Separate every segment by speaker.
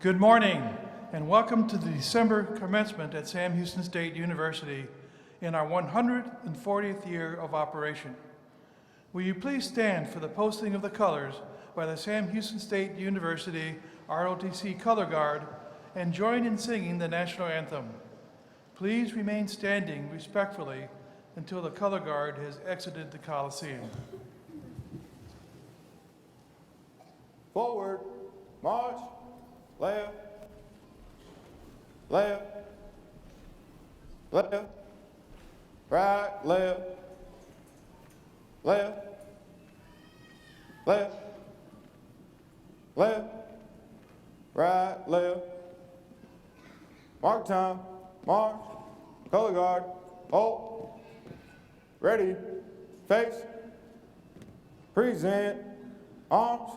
Speaker 1: Good morning, and welcome to the December commencement at Sam Houston State University in our 140th year of operation. Will you please stand for the posting of the colors by the Sam Houston State University ROTC Color Guard and join in singing the national anthem. Please remain standing respectfully until the color guard has exited the Coliseum.
Speaker 2: Forward, march, left, left, left, right, left, left, left, left, right, left. Mark time, march, color guard, halt, ready, face, present, arms.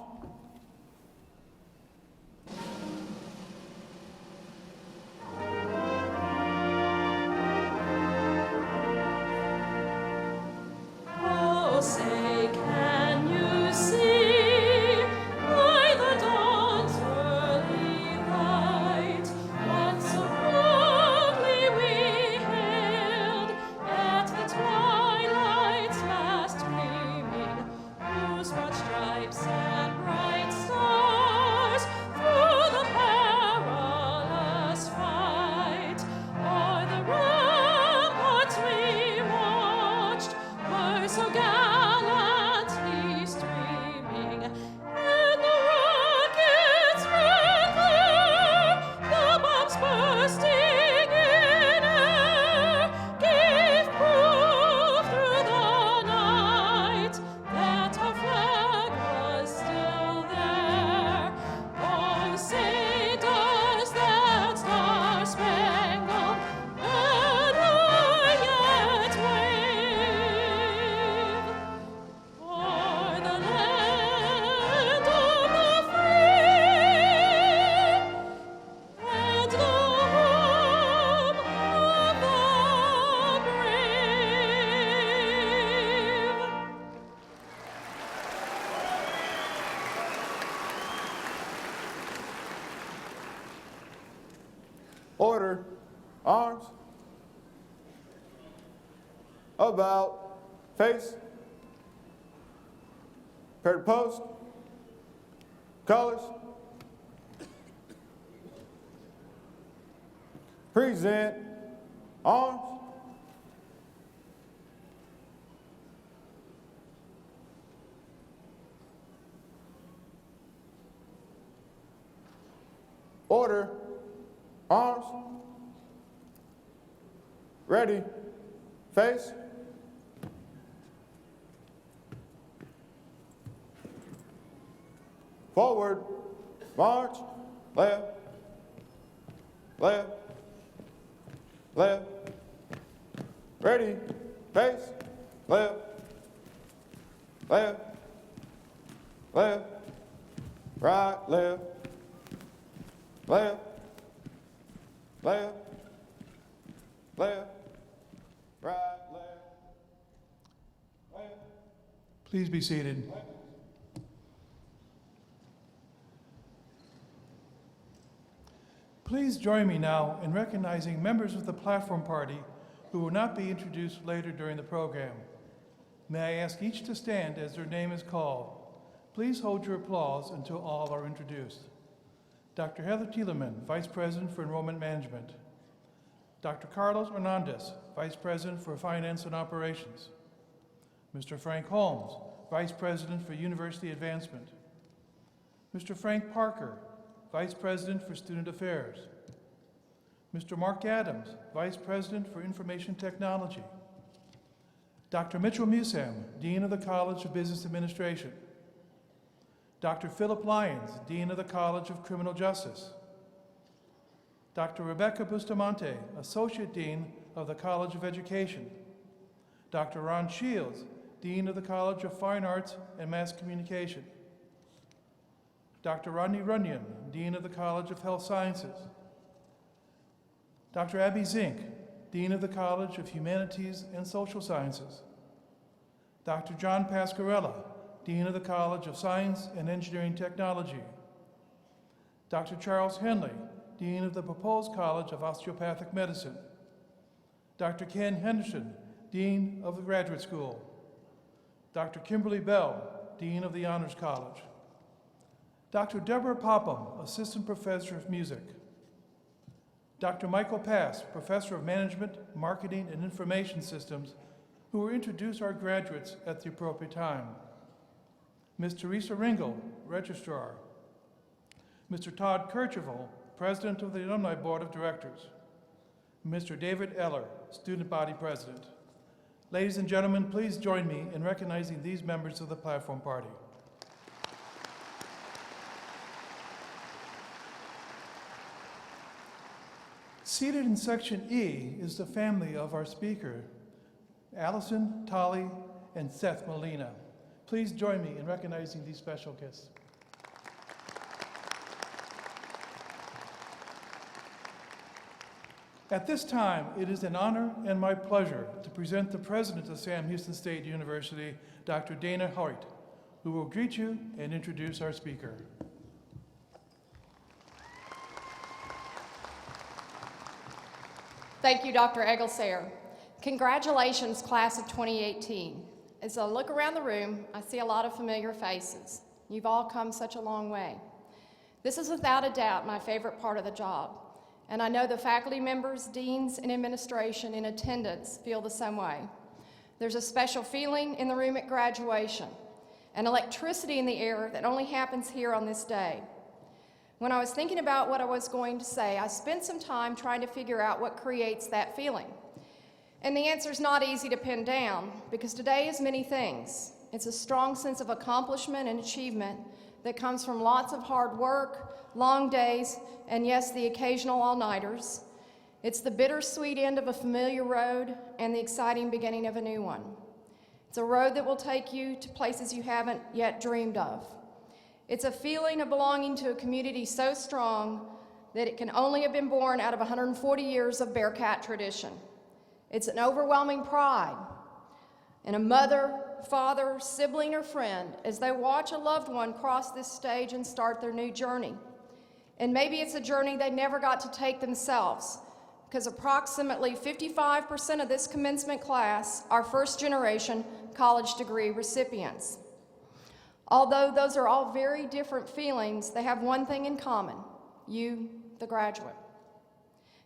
Speaker 3: Say, can you see by the dawn's early light what so proudly we hailed at the twilight's last gleaming, whose broad stripes and bright stars through the perilous fight o'er the ramparts we watched were so gallantly streaming, and the rockets ran clear, the bombs bursting in air gave proof through the night that our flag was still there. Oh, say does that star-spangled banner yet wave o'er the land of the free and the home of the brave?
Speaker 2: Order, arms, about, face, prepare to post, colors, present, arms, order, arms, ready, face, forward, march, left, left, left, ready, face, left, left, left, right, left, left, left, left, right, left, left.
Speaker 1: Please be seated. Please join me now in recognizing members of the platform party who will not be introduced later during the program. May I ask each to stand as their name is called. Please hold your applause until all are introduced. Dr. Heather Thielemann, Vice President for Enrollment Management. Dr. Carlos Hernandez, Vice President for Finance and Operations. Mr. Frank Holmes, Vice President for University Advancement. Mr. Frank Parker, Vice President for Student Affairs. Mr. Mark Adams, Vice President for Information Technology. Dr. Mitchell Musam, Dean of the College of Business Administration. Dr. Philip Lyons, Dean of the College of Criminal Justice. Dr. Rebecca Bustamante, Associate Dean of the College of Education. Dr. Ron Shields, Dean of the College of Fine Arts and Mass Communication. Dr. Rodney Runyon, Dean of the College of Health Sciences. Dr. Abby Zink, Dean of the College of Humanities and Social Sciences. Dr. John Pasquarella, Dean of the College of Science and Engineering Technology. Dr. Charles Henley, Dean of the proposed College of Osteopathic Medicine. Dr. Ken Henderson, Dean of the Graduate School. Dr. Kimberly Bell, Dean of the Honors College. Dr. Deborah Popham, Assistant Professor of Music. Dr. Michael Pass, Professor of Management, Marketing, and Information Systems, who will introduce our graduates at the appropriate time. Ms. Teresa Ringel, Registrar. Mr. Todd Kercheval, President of the Alumni Board of Directors. Mr. David Eller, Student Body President. Ladies and gentlemen, please join me in recognizing these members of the Platform Party. Seated in Section E is the family of our speaker, Allison, Tolly, and Seth Molina. Please join me in recognizing these special guests. At this time, it is an honor and my pleasure to present the President of Sam Houston State University, Dr. Dana Hoyt, who will greet you and introduce our speaker.
Speaker 4: Thank you, Dr. Egelsayer. Congratulations, class of 2018. As I look around the room, I see a lot of familiar faces. You've all come such a long way. This is without a doubt my favorite part of the job, and I know the faculty members, deans, and administration in attendance feel the same way. There's a special feeling in the room at graduation, an electricity in the air that only happens here on this day. When I was thinking about what I was going to say, I spent some time trying to figure out what creates that feeling. And the answer is not easy to pin down, because today is many things. It's a strong sense of accomplishment and achievement that comes from lots of hard work, long days, and yes, the occasional all-nighters. It's the bittersweet end of a familiar road and the exciting beginning of a new one. It's a road that will take you to places you haven't yet dreamed of. It's a feeling of belonging to a community so strong that it can only have been born out of 140 years of Bearcat tradition. It's an overwhelming pride in a mother, father, sibling, or friend as they watch a loved one cross this stage and start their new journey. And maybe it's a journey they never got to take themselves, because approximately 55% of this commencement class are first-generation college degree recipients. Although those are all very different feelings, they have one thing in common: you, the graduate.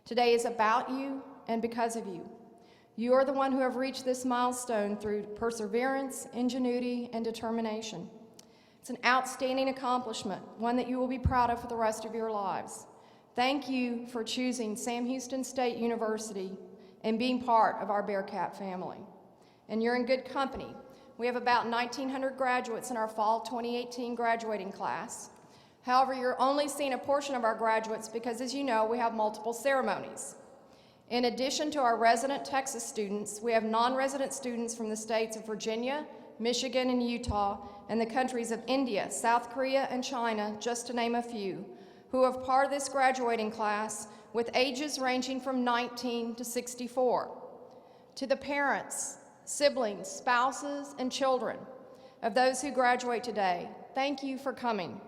Speaker 4: Today is about you and because of you. You are the one who have reached this milestone through perseverance, ingenuity, and determination. It's an outstanding accomplishment, one that you will be proud of for the rest of your lives. Thank you for choosing Sam Houston State University and being part of our Bearcat family. And you're in good company. We have about 1,900 graduates in our fall 2018 graduating class. However, you're only seeing a portion of our graduates because, as you know, we have multiple ceremonies. In addition to our resident Texas students, we have non-resident students from the states of Virginia, Michigan, and Utah, and the countries of India, South Korea, and China, just to name a few, who are part of this graduating class with ages ranging from 19 to 64. To the parents, siblings, spouses, and children of those who graduate today, thank you for coming.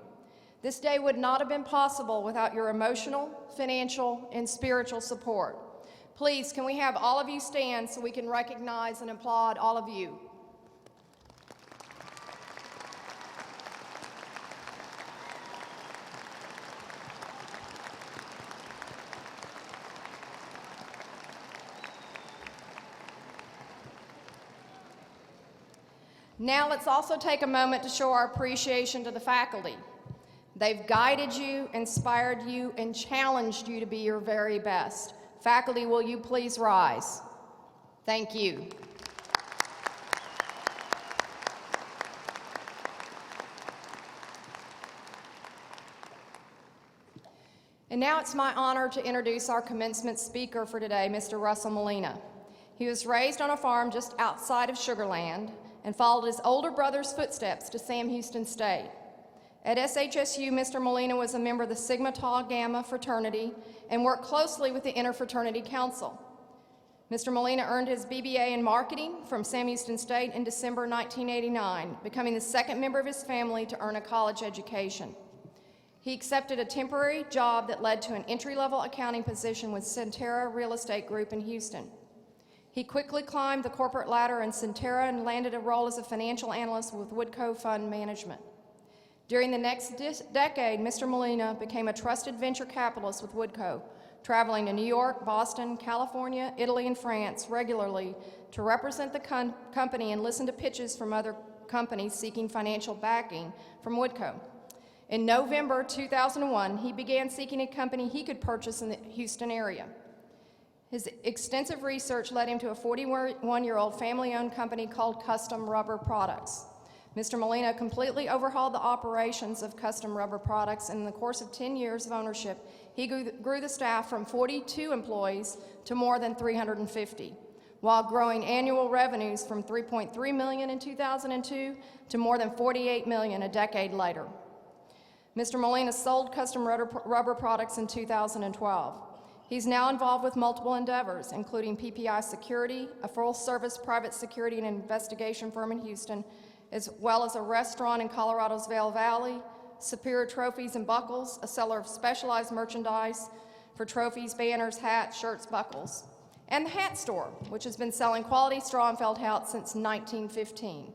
Speaker 4: This day would not have been possible without your emotional, financial, and spiritual support. Please, can we have all of you stand so we can recognize and applaud all of you? Now let's also take a moment to show our appreciation to the faculty. They've guided you, inspired you, and challenged you to be your very best. Faculty, will you please rise? Thank you. And now it's my honor to introduce our commencement speaker for today, Mr. Russell Molina. He was raised on a farm just outside of Sugar Land and followed his older brother's footsteps to Sam Houston State. At SHSU, Mr. Molina was a member of the Sigma Tau Gamma fraternity and worked closely with the Interfraternity Council. Mr. Molina earned his BBA in marketing from Sam Houston State in December 1989, becoming the second member of his family to earn a college education. He accepted a temporary job that led to an entry-level accounting position with Centera Real Estate Group in Houston. He quickly climbed the corporate ladder in Centera and landed a role as a financial analyst with Woodco Fund Management. During the next decade, Mr. Molina became a trusted venture capitalist with Woodco, traveling to New York, Boston, California, Italy, and France regularly to represent the company and listen to pitches from other companies seeking financial backing from Woodco. In November 2001, he began seeking a company he could purchase in the Houston area. His extensive research led him to a 41-year-old family-owned company called Custom Rubber Products. Mr. Molina completely overhauled the operations of Custom Rubber Products, and in the course of 10 years of ownership, he grew the staff from 42 employees to more than 350, while growing annual revenues from $3.3 million in 2002 to more than $48 million a decade later. Mr. Molina sold Custom Rubber Products in 2012. He's now involved with multiple endeavors, including PPI Security, a full-service private security and investigation firm in Houston, as well as a restaurant in Colorado's Vail Valley, Superior Trophies and Buckles, a seller of specialized merchandise for trophies, banners, hats, shirts, buckles, and the Hat Store, which has been selling quality straw and felt hats since 1915.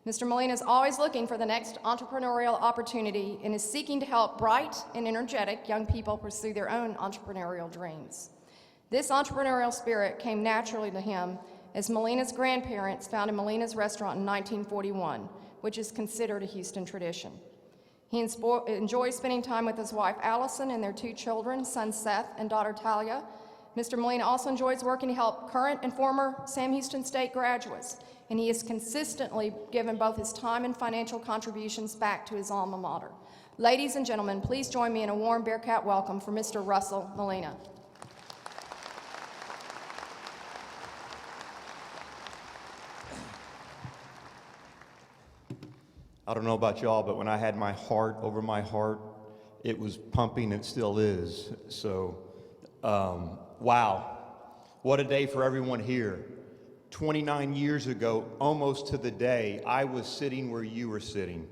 Speaker 4: Mr. Molina is always looking for the next entrepreneurial opportunity and is seeking to help bright and energetic young people pursue their own entrepreneurial dreams. This entrepreneurial spirit came naturally to him as Molina's grandparents founded Molina's Restaurant in 1941, which is considered a Houston tradition. He enjoys spending time with his wife Allison and their two children, son Seth and daughter Talia. Mr. Molina also enjoys working to help current and former Sam Houston State graduates, and he has consistently given both his time and financial contributions back to his alma mater. Ladies and gentlemen, please join me in a warm Bearcat welcome for Mr. Russell Molina.
Speaker 5: I don't know about y'all, but when I had my heart over my heart, it was pumping, and it still is. So, wow. What a day for everyone here. 29 years ago, almost to the day, I was sitting where you were sitting.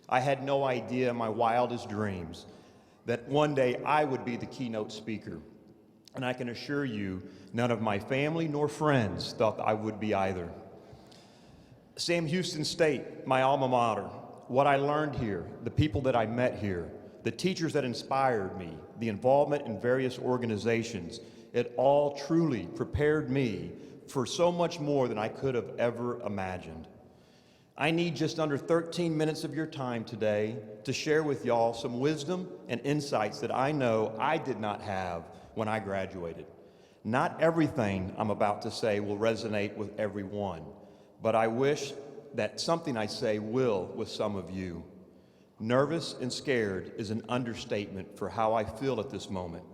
Speaker 5: I had no idea in my wildest dreams that one day I would be the keynote speaker. And I can assure you, none of my family nor friends thought I would be either. Sam Houston State, my alma mater, what I learned here, the people that I met here, the teachers that inspired me, the involvement in various organizations, it all truly prepared me for so much more than I could have ever imagined. I need just under 13 minutes of your time today to share with y'all some wisdom and insights that I know I did not have when I graduated. Not everything I'm about to say will resonate with everyone, but I wish that something I say will with some of you. Nervous and scared is an understatement for how I feel at this moment.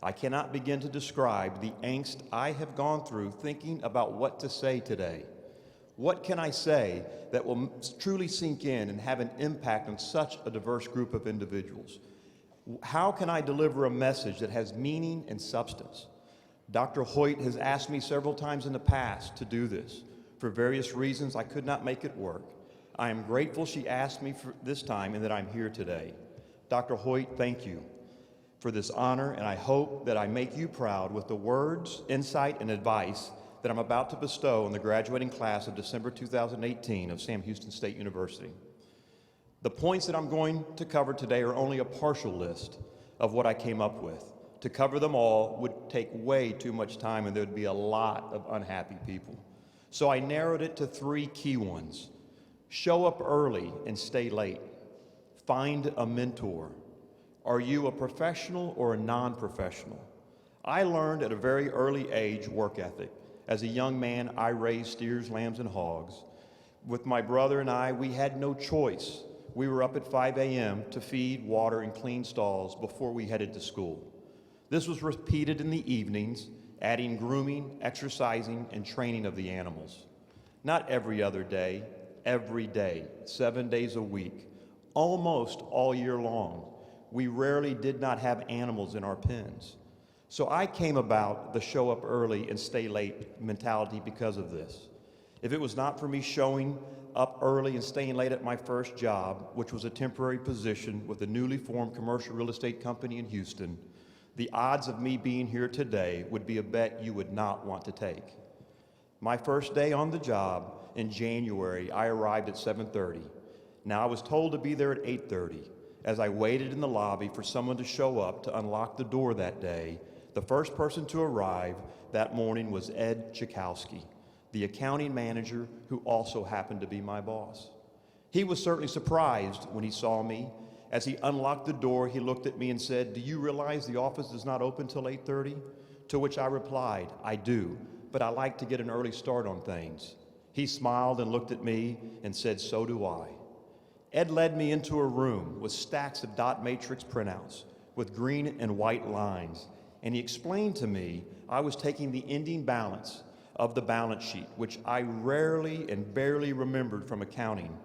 Speaker 5: I cannot begin to describe the angst I have gone through thinking about what to say today. What can I say that will truly sink in and have an impact on such a diverse group of individuals? How can I deliver a message that has meaning and substance? Dr. Hoyt has asked me several times in the past to do this. For various reasons, I could not make it work. I am grateful she asked me for this time and that I'm here today. Dr. Hoyt, thank you for this honor, and I hope that I make you proud with the words, insight, and advice that I'm about to bestow on the graduating class of December 2018 of Sam Houston State University. The points that I'm going to cover today are only a partial list of what I came up with. To cover them all would take way too much time, and there would be a lot of unhappy people. So I narrowed it to 3 key ones. Show up early and stay late. Find a mentor. Are you a professional or a non-professional? I learned at a very early age work ethic. As a young man, I raised steers, lambs, and hogs. With my brother and I, we had no choice. We were up at 5 a.m. to feed, water, and clean stalls before we headed to school. This was repeated in the evenings, adding grooming, exercising, and training of the animals. Not every other day, every day, 7 days a week, almost all year long. We rarely did not have animals in our pens. So I came about the show up early and stay late mentality because of this. If it was not for me showing up early and staying late at my first job, which was a temporary position with a newly formed commercial real estate company in Houston, the odds of me being here today would be a bet you would not want to take. My first day on the job in January, I arrived at 7:30. Now I was told to be there at 8:30. As I waited in the lobby for someone to show up to unlock the door that day, the first person to arrive that morning was Ed Chakowski, the accounting manager who also happened to be my boss. He was certainly surprised when he saw me. As he unlocked the door, he looked at me and said, "Do you realize the office is not open till 8:30? To which I replied, "I do, but I like to get an early start on things." He smiled and looked at me and said, "So do I." Ed led me into a room with stacks of dot matrix printouts with green and white lines, and he explained to me I was taking the ending balance of the balance sheet, which I rarely and barely remembered from accounting.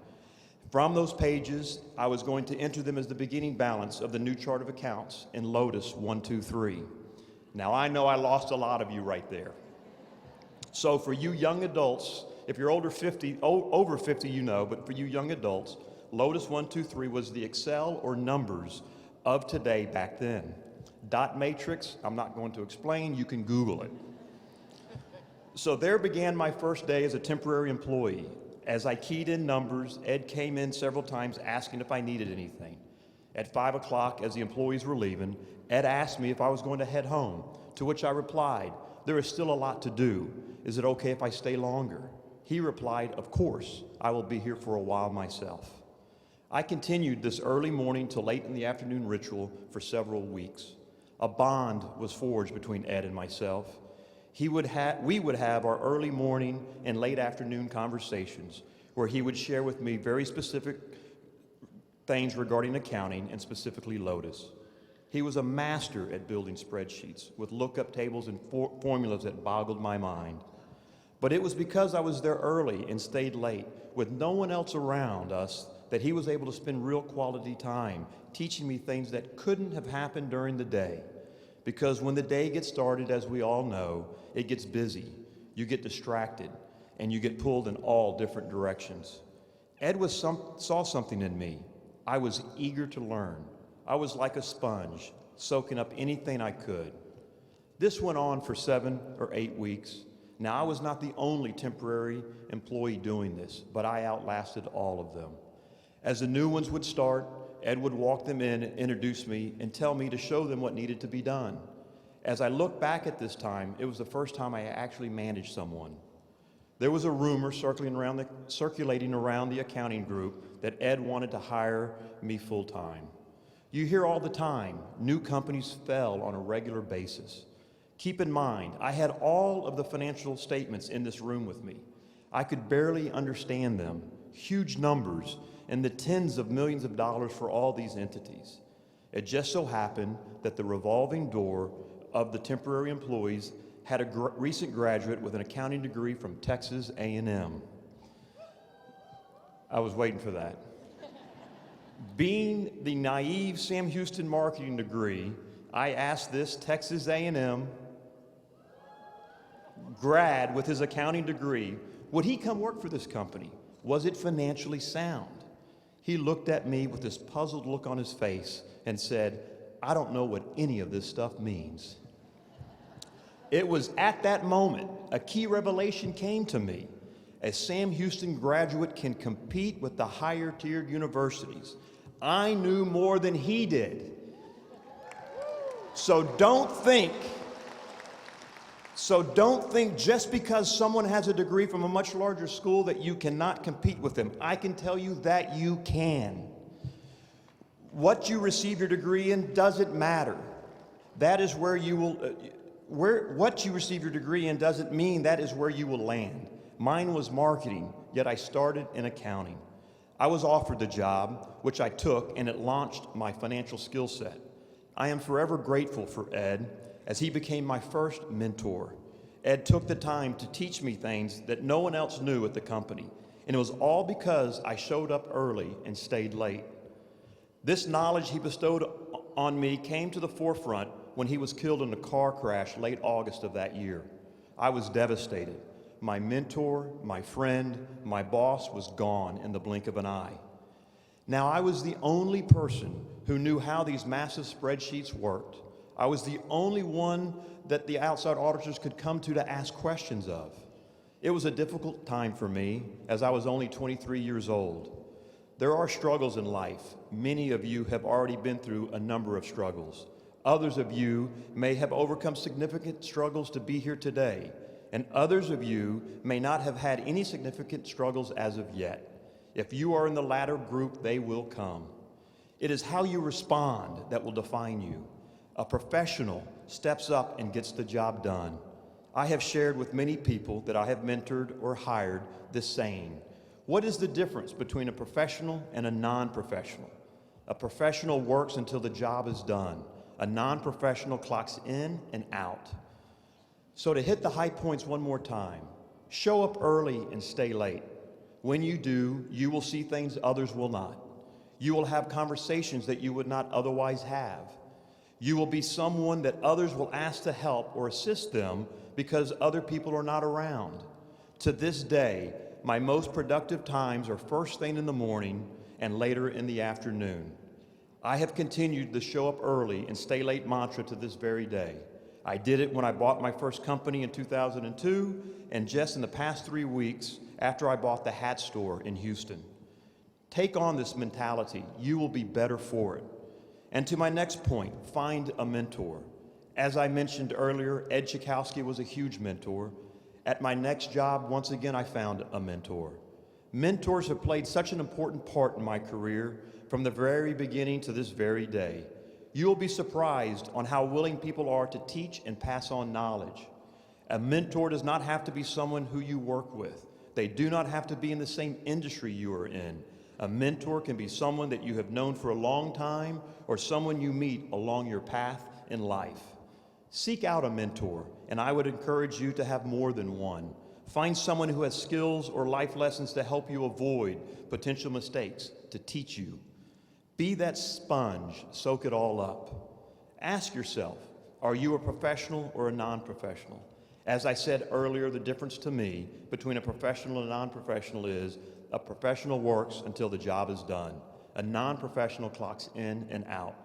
Speaker 5: From those pages, I was going to enter them as the beginning balance of the new chart of accounts in Lotus 123. Now, I know I lost a lot of you right there. So for you young adults, if you're over 50, you know, but for you young adults, Lotus 123 was the Excel or numbers of today back then. Dot matrix, I'm not going to explain, you can Google it. So there began my first day as a temporary employee. As I keyed in numbers, Ed came in several times asking if I needed anything. At 5 o'clock, as the employees were leaving, Ed asked me if I was going to head home, to which I replied, "There is still a lot to do. Is it okay if I stay longer?" He replied, "Of course, I will be here for a while myself." I continued this early morning till late in the afternoon ritual for several weeks. A bond was forged between Ed and myself. We would have our early morning and late afternoon conversations where he would share with me very specific things regarding accounting and specifically Lotus. He was a master at building spreadsheets with lookup tables and formulas that boggled my mind. But it was because I was there early and stayed late with no one else around us that he was able to spend real quality time teaching me things that couldn't have happened during the day. Because when the day gets started, as we all know, it gets busy, you get distracted, and you get pulled in all different directions. Ed saw something in me. I was eager to learn. I was like a sponge, soaking up anything I could. This went on for 7 or 8 weeks. Now, I was not the only temporary employee doing this, but I outlasted all of them. As the new ones would start, Ed would walk them in and introduce me and tell me to show them what needed to be done. As I look back at this time, it was the first time I actually managed someone. There was a rumor circulating around the accounting group that Ed wanted to hire me full-time. You hear all the time, new companies fell on a regular basis. Keep in mind, I had all of the financial statements in this room with me. I could barely understand them, huge numbers, and the tens of millions of dollars for all these entities. It just so happened that the revolving door of the temporary employees had a recent graduate with an accounting degree from Texas A&M. I was waiting for that. Being the naive Sam Houston marketing degree, I asked this Texas A&M grad with his accounting degree, would he come work for this company? Was it financially sound? He looked at me with this puzzled look on his face and said, "I don't know what any of this stuff means." It was at that moment a key revelation came to me. A Sam Houston graduate can compete with the higher tiered universities. I knew more than he did. So don't think just because someone has a degree from a much larger school that you cannot compete with them. I can tell you that you can. What you receive your degree in doesn't matter. That is where you will, what you receive your degree in doesn't mean that is where you will land. Mine was marketing, yet I started in accounting. I was offered the job, which I took, and it launched my financial skill set. I am forever grateful for Ed, as he became my first mentor. Ed took the time to teach me things that no one else knew at the company, and it was all because I showed up early and stayed late. This knowledge he bestowed on me came to the forefront when he was killed in a car crash late August of that year. I was devastated, My mentor, my friend, my boss was gone in the blink of an eye. Now, I was the only person who knew how these massive spreadsheets worked. I was the only one that the outside auditors could come to ask questions of. It was a difficult time for me, as I was only 23 years old. There are struggles in life. Many of you have already been through a number of struggles. Others of you may have overcome significant struggles to be here today, and others of you may not have had any significant struggles as of yet. If you are in the latter group, they will come. It is how you respond that will define you. A professional steps up and gets the job done. I have shared with many people that I have mentored or hired this saying: what is the difference between a professional and a non-professional? A professional works until the job is done. A non-professional clocks in and out. So to hit the high points one more time, show up early and stay late. When you do, you will see things others will not. You will have conversations that you would not otherwise have. You will be someone that others will ask to help or assist them because other people are not around. To this day, my most productive times are first thing in the morning and later in the afternoon. I have continued the show up early and stay late mantra to this very day. I did it when I bought my first company in 2002, and just in the past 3 weeks after I bought the hat store in Houston. Take on this mentality. You will be better for it. And to my next point, find a mentor. As I mentioned earlier, Ed Chakowski was a huge mentor. At my next job, once again, I found a mentor. Mentors have played such an important part in my career from the very beginning to this very day. You will be surprised on how willing people are to teach and pass on knowledge. A mentor does not have to be someone who you work with. They do not have to be in the same industry you are in. A mentor can be someone that you have known for a long time or someone you meet along your path in life. Seek out a mentor, and I would encourage you to have more than one. Find someone who has skills or life lessons to help you avoid potential mistakes, to teach you. Be that sponge, soak it all up. Ask yourself, are you a professional or a non-professional? As I said earlier, the difference to me between a professional and a non-professional is a professional works until the job is done. A non-professional clocks in and out.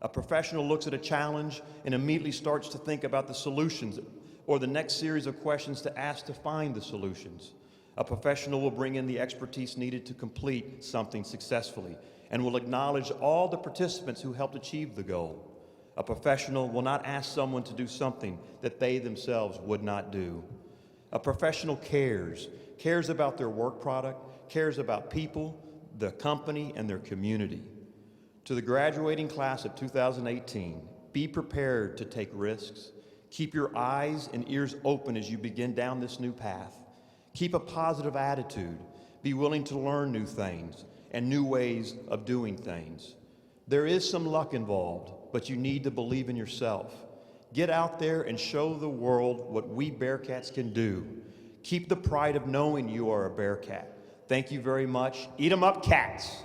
Speaker 5: A professional looks at a challenge and immediately starts to think about the solutions or the next series of questions to ask to find the solutions. A professional will bring in the expertise needed to complete something successfully and will acknowledge all the participants who helped achieve the goal. A professional will not ask someone to do something that they themselves would not do. A professional cares about their work product, cares about people, the company, and their community. To the graduating class of 2018, be prepared to take risks. Keep your eyes and ears open as you begin down this new path. Keep a positive attitude. Be willing to learn new things and new ways of doing things. There is some luck involved, but you need to believe in yourself. Get out there and show the world what we Bearcats can do. Keep the pride of knowing you are a Bearcat. Thank you very much. Eat 'em up, cats.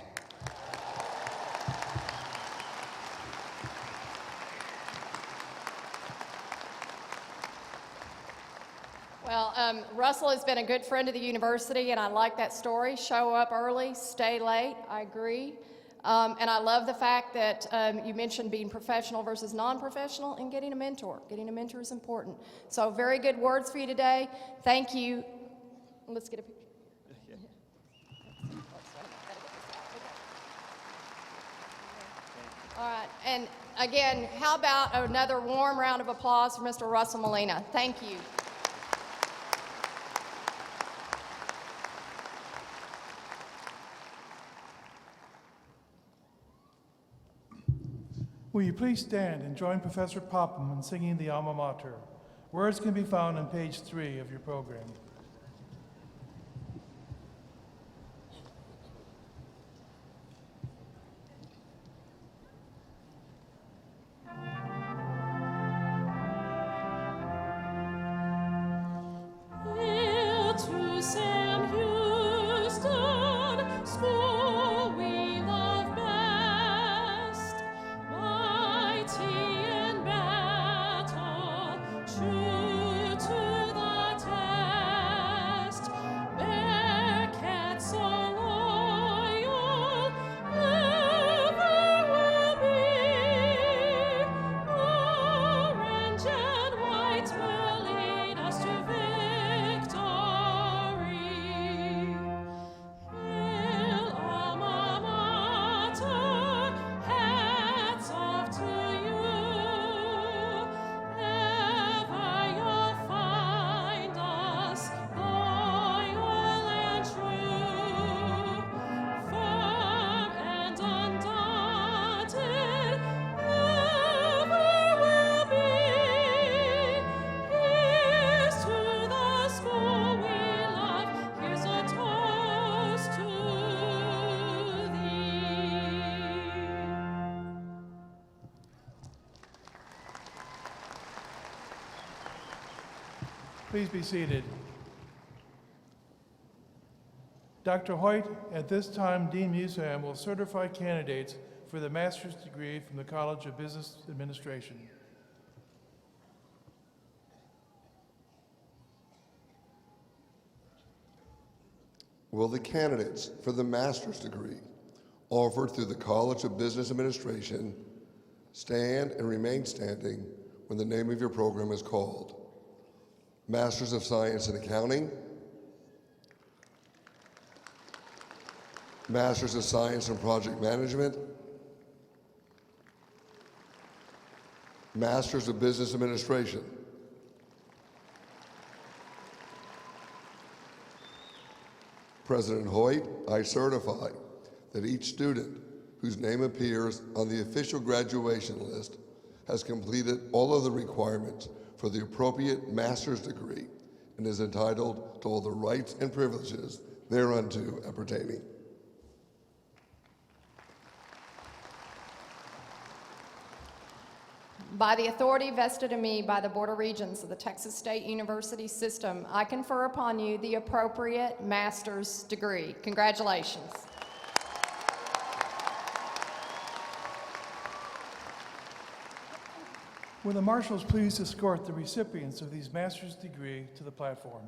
Speaker 4: Well, Russell has been a good friend of the university, and I like that story. Show up early, stay late. I agree. And I love the fact that you mentioned being professional versus non-professional and getting a mentor. Getting a mentor is important. So very good words for you today. Thank you. Let's get a picture. All right, and again, how about another warm round of applause for Mr. Russell Molina? Thank you.
Speaker 1: Will you please stand and join Professor Popham in singing the Alma Mater? Words can be found on page 3 of your program.
Speaker 3: Hail to Sam Houston, school we love best, mighty in battle, true to the test.
Speaker 1: Please be seated. Dr. Hoyt, at this time, Dean Musam will certify candidates for the master's degree from the College of Business Administration.
Speaker 6: Will the candidates for the master's degree offered through the College of Business Administration stand and remain standing when the name of your program is called? Masters of Science in Accounting, Masters of Science in Project Management, Masters of Business Administration. President Hoyt, I certify that each student whose name appears on the official graduation list has completed all of the requirements for the appropriate master's degree and is entitled to all the rights and privileges thereunto appertaining.
Speaker 4: By the authority vested in me by the Board of Regents of the Texas State University System, I confer upon you the appropriate master's degree. Congratulations.
Speaker 1: Will the marshals please escort the recipients of these master's degree to the platform?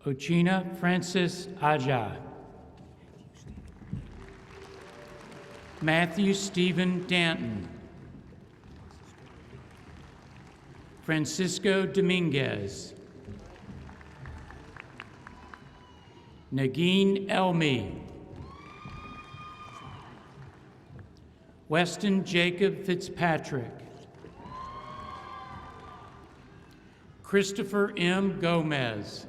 Speaker 7: Ochina Francis Aja. Matthew Stephen Danton. Francisco Dominguez. Nagin Elmi. Weston Jacob Fitzpatrick. Christopher M. Gomez.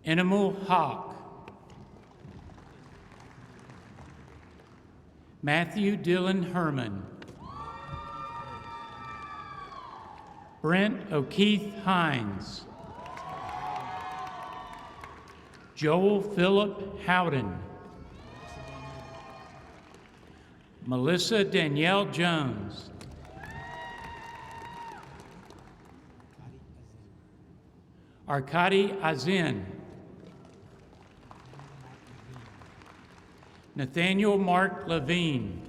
Speaker 7: Enamel Hawk. Matthew Dillon Herman. Brent O'Keefe Hines. Joel Philip Howden. Melissa Danielle Jones. Arkady Azin. Nathaniel Mark Levine.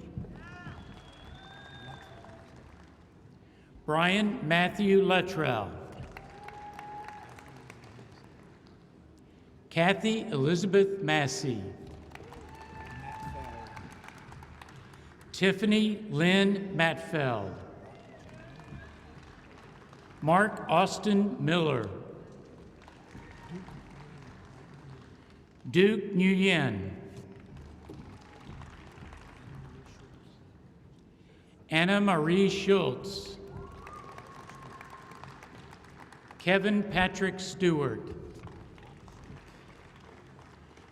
Speaker 7: Brian Matthew Luttrell. Kathy Elizabeth Massey. Tiffany Lynn Matfeld. Mark Austin Miller. Duke Nguyen. Anna Marie Schultz. Kevin Patrick Stewart.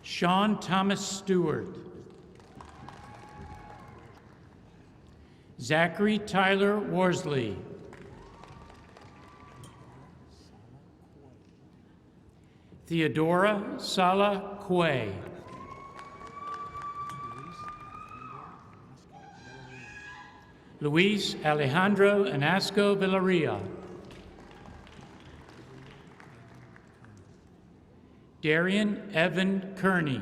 Speaker 7: Sean Thomas Stewart. Zachary Tyler Worsley. Theodora Sala Quay. Luis Alejandro Anasco Villaria. Darian Evan Kearney.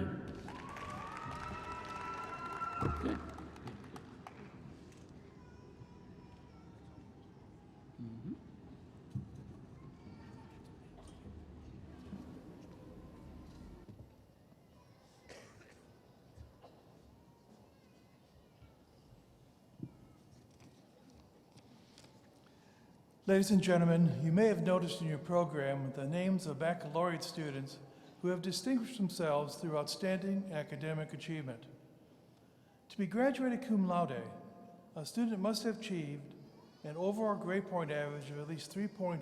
Speaker 7: Good.
Speaker 1: Ladies and gentlemen, you may have noticed in your program the names of baccalaureate students who have distinguished themselves through outstanding academic achievement. To be graduated cum laude, a student must have achieved an overall grade point average of at least 3.5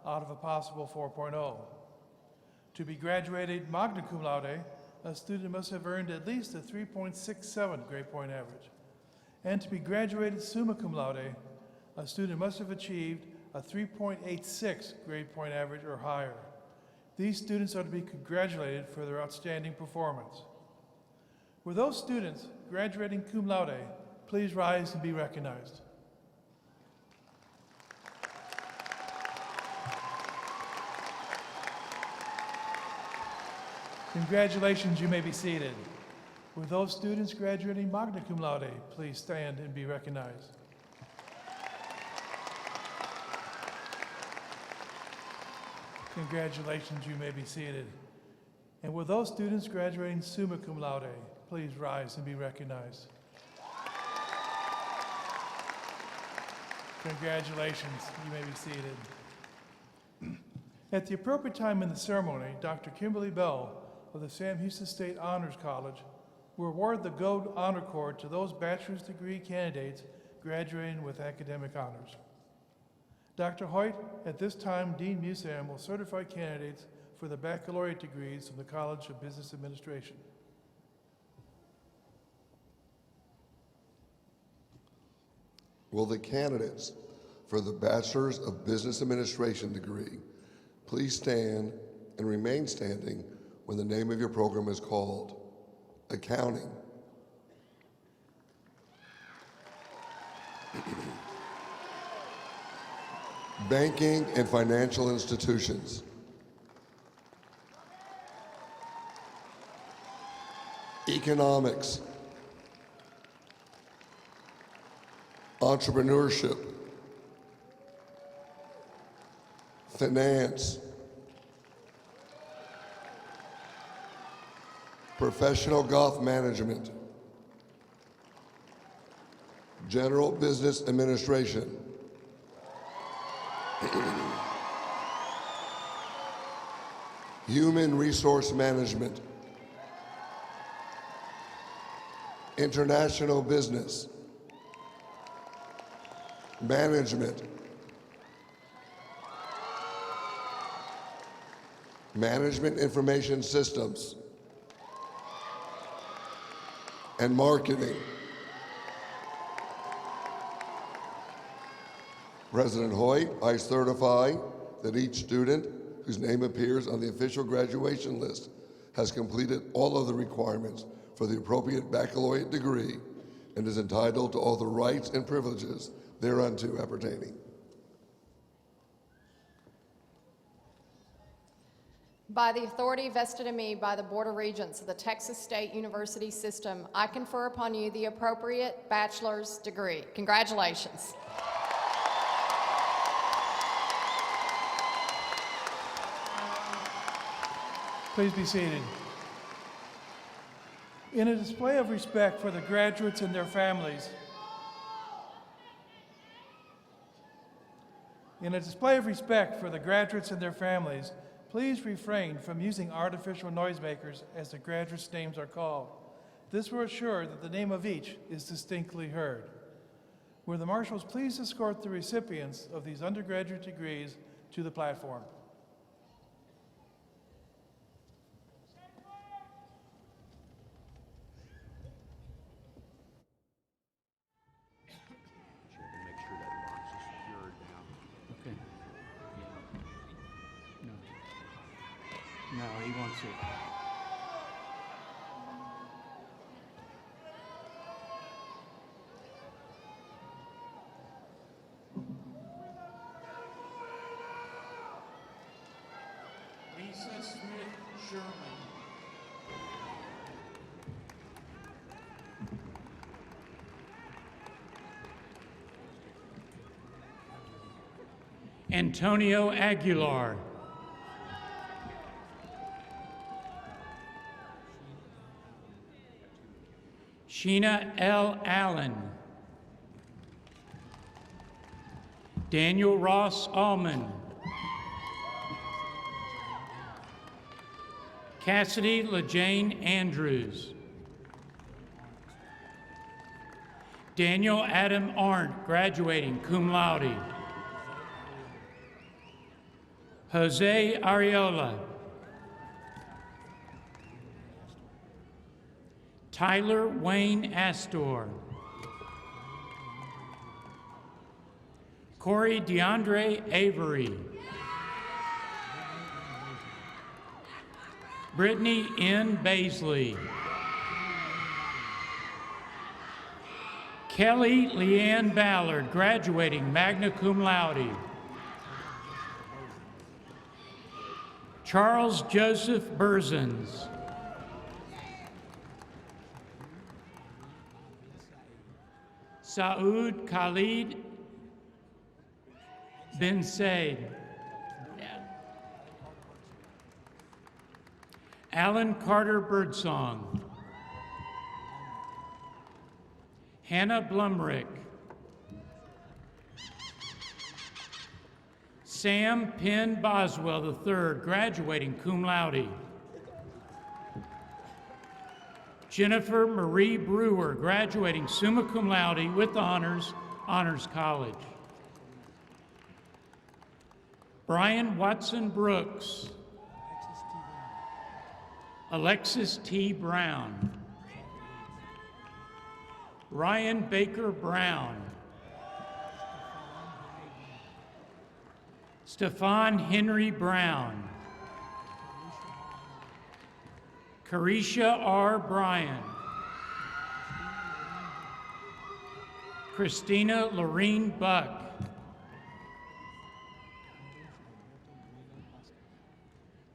Speaker 1: out of a possible 4.0. To be graduated magna cum laude, a student must have earned at least a 3.67 grade point average. And to be graduated summa cum laude, a student must have achieved a 3.86 grade point average or higher. These students are to be congratulated for their outstanding performance. Will those students graduating cum laude please rise and be recognized? Congratulations, you may be seated. Will those students graduating magna cum laude please stand and be recognized? Congratulations, you may be seated. And will those students graduating summa cum laude please rise and be recognized? Congratulations, you may be seated. At the appropriate time in the ceremony, Dr. Kimberly Bell of the Sam Houston State Honors College will award the Gold Honor Cord to those bachelor's degree candidates graduating with academic honors. Dr. Hoyt, at this time, Dean Musam will certify candidates for the baccalaureate degrees from the College of Business Administration.
Speaker 6: Will the candidates for the Bachelor's of Business Administration degree please stand and remain standing when the name of your program is called? Accounting. Banking and financial institutions. Economics. Entrepreneurship. Finance. Professional golf management. General business administration. Human resource management. International business. Management. Management information systems. And marketing. President Hoyt, I certify that each student whose name appears on the official graduation list has completed all of the requirements for the appropriate baccalaureate degree and is entitled to all the rights and privileges thereunto appertaining.
Speaker 4: By the authority vested in me by the Board of Regents of the Texas State University System, I confer upon you the appropriate bachelor's degree. Congratulations.
Speaker 1: Please be seated. In a display of respect for the graduates and their families, please refrain from using artificial noisemakers as the graduates' names are called. This will assure that the name of each is distinctly heard. Will the marshals please escort the recipients of these undergraduate degrees to the platform?
Speaker 7: Okay. No, he wants it.
Speaker 1: Lisa Smith Sherman.
Speaker 7: Antonio Aguilar. Sheena L. Allen. Daniel Ross Allman. Cassidy LaJane Andrews. Daniel Adam Arndt, graduating cum laude. Jose Ariola. Tyler Wayne Astor. Corey DeAndre Avery. Brittany N. Baisley. Kelly Leanne Ballard, graduating magna cum laude. Charles Joseph Burzens. Saud Khalid bin Said. Alan Carter Birdsong. Hannah Blumrick. Sam Penn Boswell III, graduating cum laude. Jennifer Marie Brewer, graduating summa cum laude with honors, Honors College. Brian Watson Brooks. Alexis T. Brown. Ryan Baker Brown. Stefan Henry Brown. Carisha R. Bryan. Christina Lorene Buck.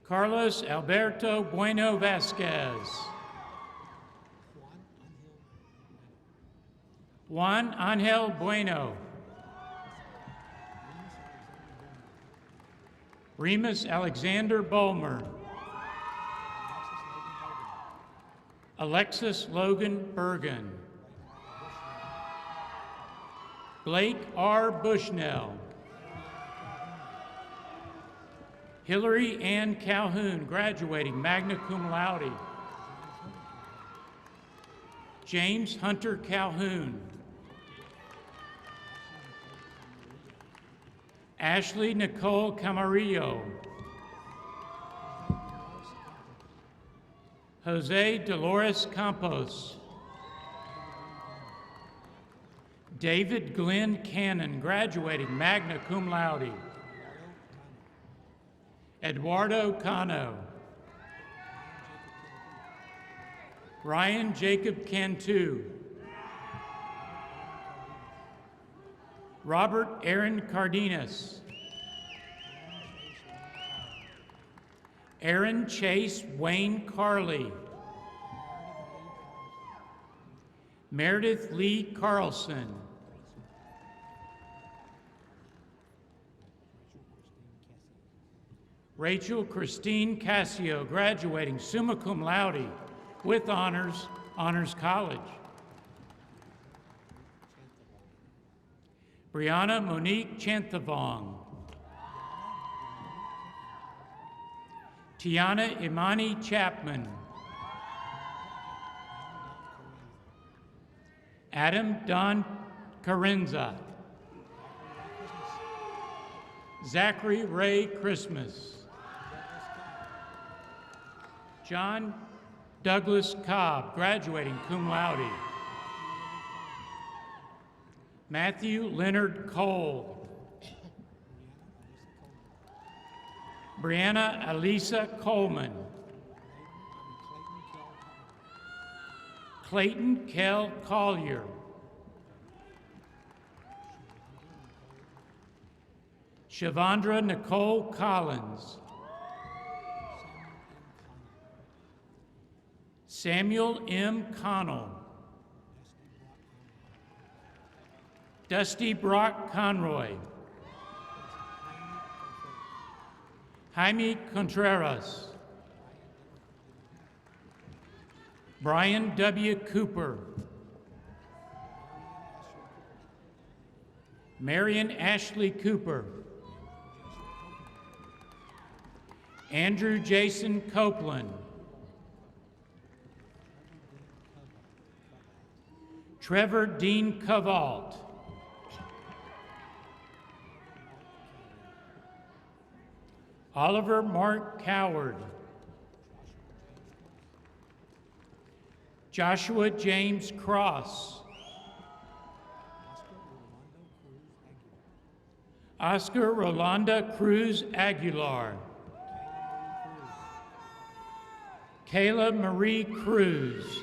Speaker 7: Carlos Alberto Bueno Vasquez. Juan Angel Bueno. Remus Alexander Bolmer. Alexis Logan Bergen. Blake R. Bushnell. Hillary Ann Calhoun, graduating magna cum laude. James Hunter Calhoun. Ashley Nicole Camarillo. Jose Dolores Campos. David Glenn Cannon, graduating magna cum laude. Eduardo Cano. Ryan Jacob Cantu. Robert Aaron Cardenas. Aaron Chase Wayne Carley. Meredith Lee Carlson. Rachel Christine Cassio, graduating summa cum laude with honors, Honors College. Brianna Monique Chanthavong. Tiana Imani Chapman. Adam Don Carenza. Zachary Ray Christmas. John Douglas Cobb, graduating cum laude. Matthew Leonard Cole. Brianna Alisa Coleman. Clayton Kell Collier. Shavandra Nicole Collins. Samuel M. Connell. Dusty Brock Conroy. Jaime Contreras. Brian W. Cooper. Marion Ashley Cooper. Andrew Jason Copeland. Trevor Dean Cavalt. Oliver Mark Coward. Joshua James Cross. Oscar Rolanda Cruz Aguilar. Kayla Marie Cruz.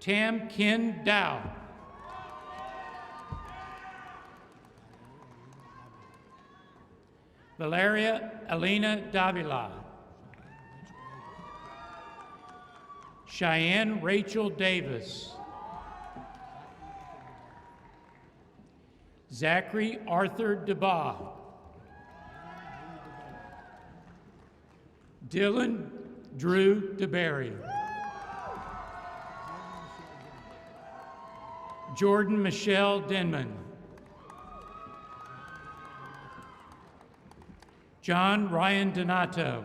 Speaker 7: Tam Kin Dow. Valeria Elena Davila. Cheyenne Rachel Davis. Zachary Arthur DeBaugh. Dylan Drew DeBerry. Jordan Michelle Denman. John Ryan Donato.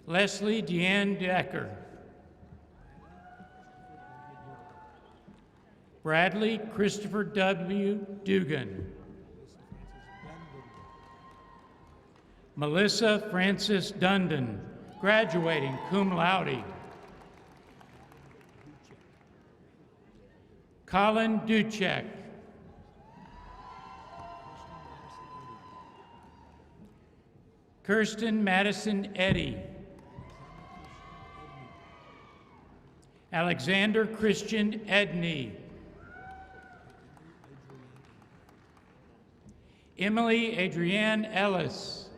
Speaker 7: Leslie Deanne Decker. Bradley Christopher W. Dugan. Melissa Frances Dundon, graduating cum laude. Colin Duchek. Kirsten Madison Eddy. Alexander Christian Edney. Emily Adrienne Ellis.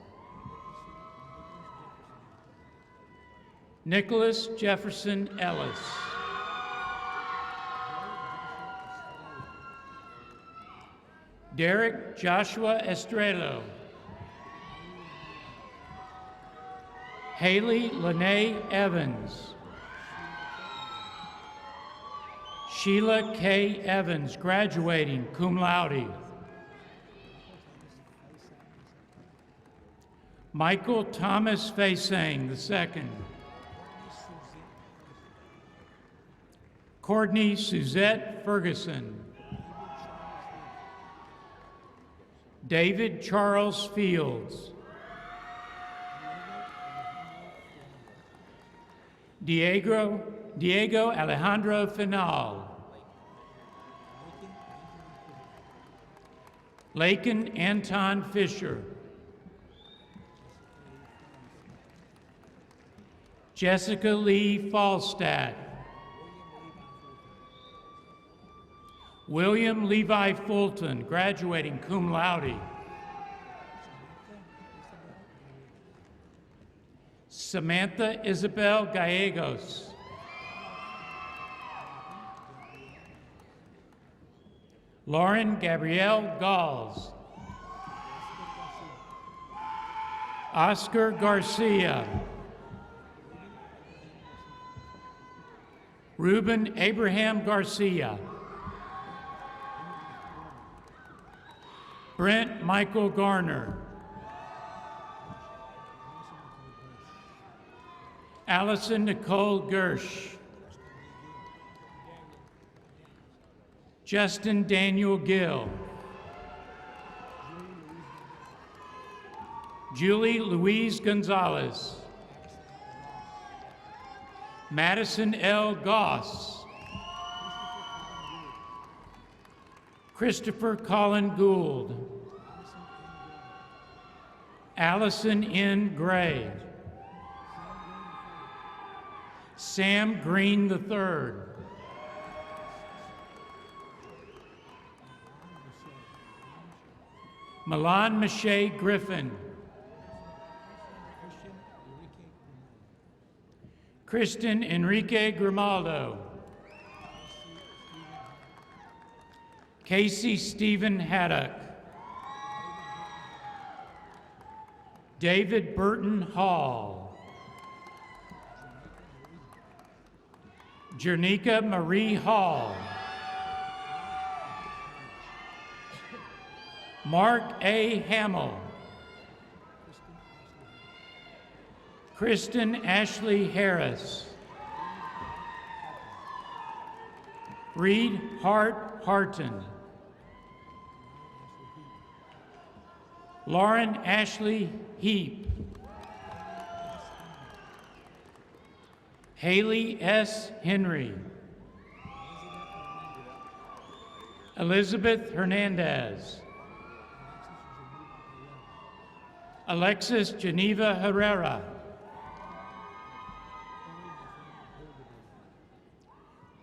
Speaker 7: Nicholas Jefferson Ellis. Derek Joshua Estrello. Haley Lene Evans. Sheila K. Evans, graduating cum laude. Michael Thomas Faisang II. Courtney Suzette Ferguson. David Charles Fields. Diego Alejandro Final. Lakin Anton Fisher. Jessica Lee Falstad. William Levi Fulton, graduating cum laude. Samantha Isabel Gallegos. Lauren Gabrielle Galls. Oscar Garcia. Ruben Abraham Garcia. Brent Michael Garner. Allison Nicole Gersh. Justin Daniel Gill. Julie Louise Gonzalez. Madison L. Goss. Christopher Colin Gould. Allison N. Gray. Sam Green III. Milan Mache Griffin. Kristen Enrique Grimaldo. Casey Stephen Haddock. David Burton Hall. Jernica Marie Hall. Mark A. Hamill. Kristen Ashley Harris. Reed Hart Harton. Lauren Ashley Heap. Haley S. Henry. Elizabeth Hernandez. Alexis Geneva Herrera.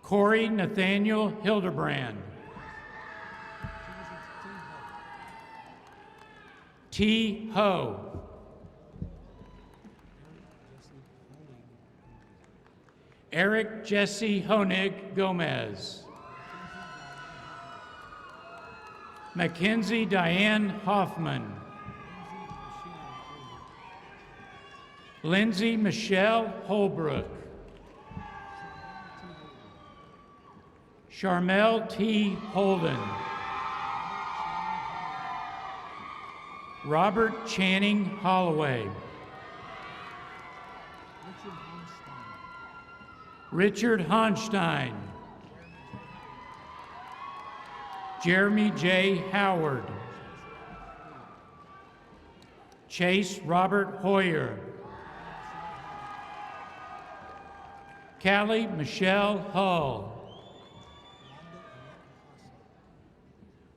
Speaker 7: Corey Nathaniel Hildebrand. T. Ho. Eric Jesse Honig Gomez. Mackenzie Diane Hoffman. Lindsay Michelle Holbrook. Charmel T. Holden. Robert Channing Holloway. Richard Honstein. Jeremy J. Howard. Chase Robert Hoyer. Callie Michelle Hull.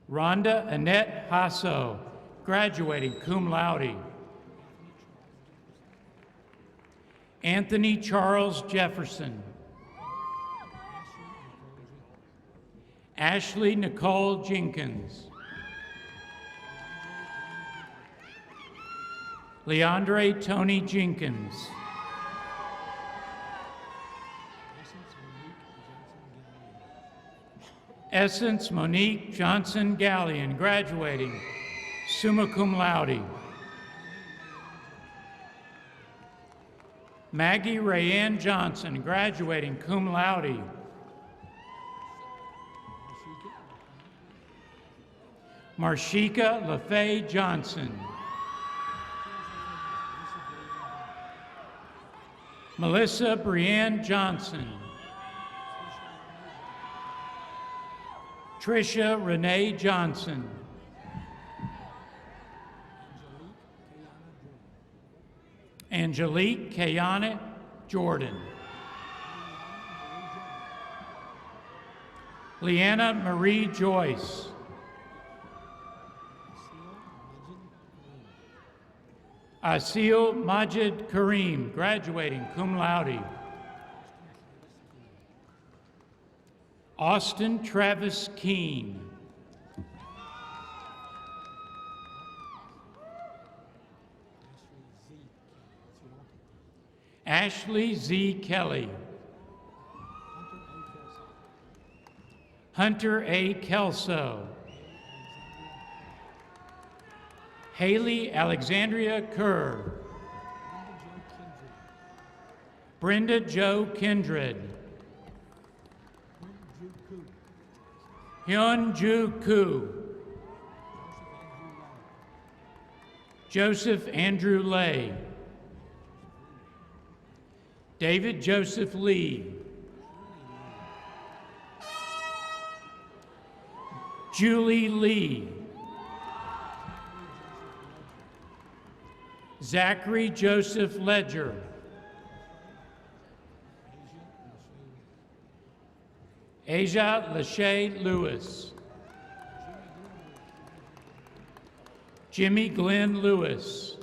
Speaker 7: Rhonda Annette Hasso, graduating cum laude. Anthony Charles Jefferson. Ashley Nicole Jenkins. Leandre Tony Jenkins. Essence Monique Johnson Gallion, graduating summa cum laude. Maggie Rayanne Johnson, graduating cum laude. Marshika LaFay Johnson. Melissa Brianne Johnson. Tricia Renee Johnson. Angelique Kayana Jordan. Leanna Marie Joyce. Asil Majid Kareem, graduating cum laude. Austin Travis Keene. Ashley Z. Kelly. Hunter A. Kelso. Haley Alexandria Kerr. Brenda Jo Kindred. Hyun Ju Koo. Joseph Andrew Lay. David Joseph Lee. Julie Lee. Zachary Joseph Ledger. Asia Lachey Lewis. Jimmy Glenn Lewis.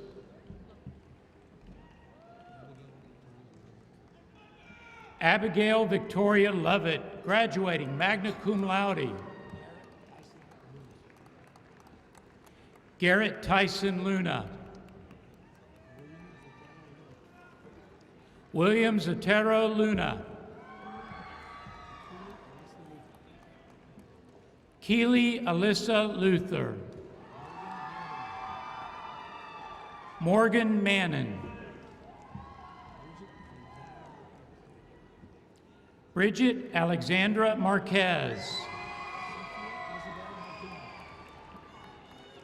Speaker 7: Abigail Victoria Lovett, graduating magna cum laude. Garrett Tyson Luna. William Zatero Luna. Keely Alyssa Luther. Morgan Mannon. Bridget Alexandra Marquez.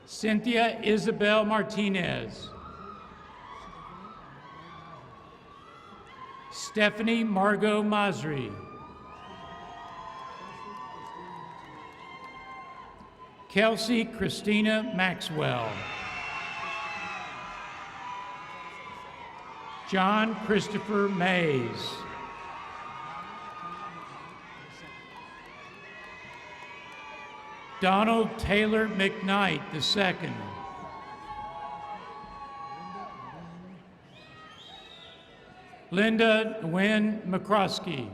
Speaker 7: Cynthia Isabel Martinez. Stephanie Margot Masri. Kelsey Christina Maxwell. John Christopher Mays. Donald Taylor McKnight II. Linda Nguyen McCroskey.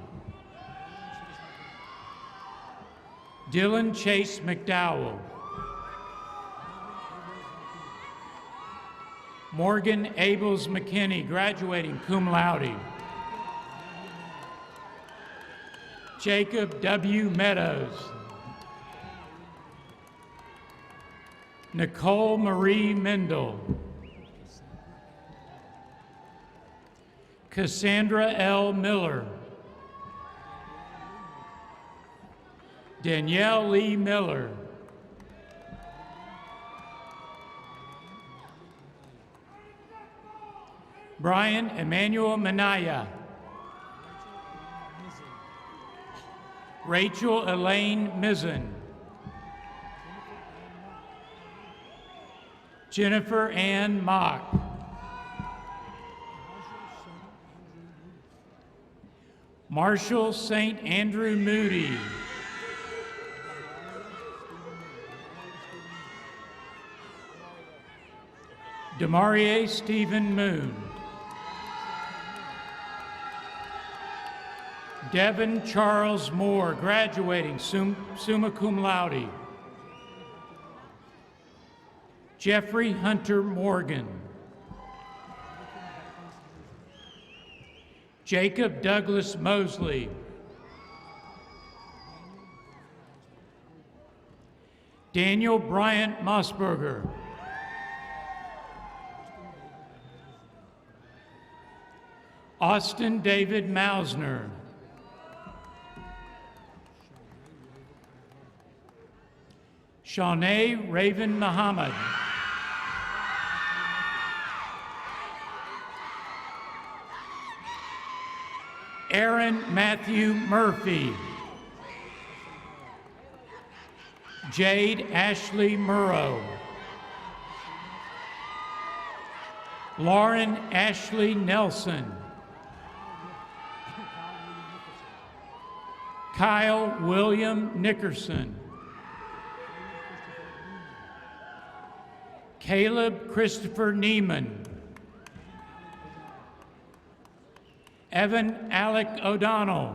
Speaker 7: Dylan Chase McDowell. Morgan Abels McKinney, graduating cum laude. Jacob W. Meadows. Nicole Marie Mendel. Cassandra L. Miller. Danielle Lee Miller. Brian Emmanuel Manaya. Rachel Elaine Mizzen. Jennifer Ann Mock. Marshall St. Andrew Moody. Demarie Stephen Moon. Devin Charles Moore, graduating summa cum laude. Jeffrey Hunter Morgan. Jacob Douglas Mosley. Daniel Bryant Mossberger. Austin David Mausner. Shanae Raven Muhammad. Aaron Matthew Murphy. Jade Ashley Murrow. Lauren Ashley Nelson. Kyle William Nickerson. Caleb Christopher Neiman. Evan Alec O'Donnell.